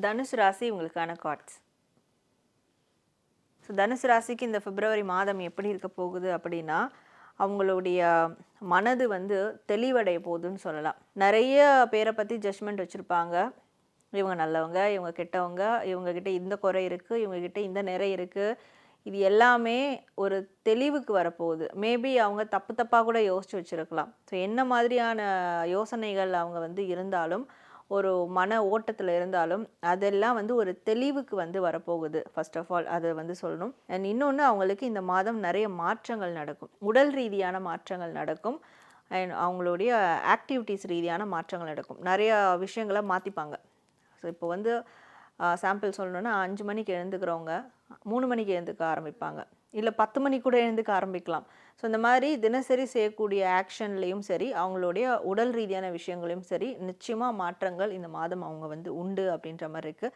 தனுசு ராசி உங்களுக்கான கார்ட்ஸ். ஸோ தனுசு ராசிக்கு இந்த பிப்ரவரி மாதம் எப்படி இருக்க போகுது அப்படின்னா, அவங்களுடைய மனது வந்து தெளிவடைய போகுதுன்னு சொல்லலாம். நிறைய பேரை பற்றி ஜட்ஜ்மெண்ட் வச்சுருப்பாங்க. இவங்க நல்லவங்க, இவங்க கெட்டவங்க, இவங்ககிட்ட இந்த குறை இருக்குது, இவங்ககிட்ட இந்த நிறை இருக்குது. இது எல்லாமே ஒரு தெளிவுக்கு வரப்போகுது. மேபி அவங்க தப்பு தப்பாக கூட யோசிச்சு வச்சுருக்கலாம். ஸோ என்ன மாதிரியான யோசனைகள் அவங்க வந்து இருந்தாலும், ஒரு மன ஓட்டத்தில் இருந்தாலும் அதெல்லாம் வந்து ஒரு தெளிவுக்கு வந்து வரப்போகுது. ஃபர்ஸ்ட் ஆஃப் ஆல் அதை வந்து சொல்லணும். அண்ட் இன்னொன்று, அவங்களுக்கு இந்த மாதம் நிறைய மாற்றங்கள் நடக்கும். உடல் ரீதியான மாற்றங்கள் நடக்கும். அண்ட் அவங்களுடைய ஆக்டிவிட்டீஸ் ரீதியான மாற்றங்கள் நடக்கும். நிறையா விஷயங்களை மாற்றிப்பாங்க. ஸோ இப்போ வந்து சாம்பிள் சொல்லணுன்னா 5 மணிக்கு எழுந்துக்கிறவங்க 3 மணிக்கு எழுந்துக்க ஆரம்பிப்பாங்க, இல்லை 10 மணிக்கு கூட எழுந்துக்க ஆரம்பிக்கலாம். ஸோ இந்த மாதிரி தினசரி செய்யக்கூடிய ஆக்ஷன்லேயும் சரி, அவங்களுடைய உடல் ரீதியான விஷயங்களையும் சரி, நிச்சயமாக மாற்றங்கள் இந்த மாதம் அவங்க வந்து உண்டு அப்படின்ற மாதிரி இருக்குது.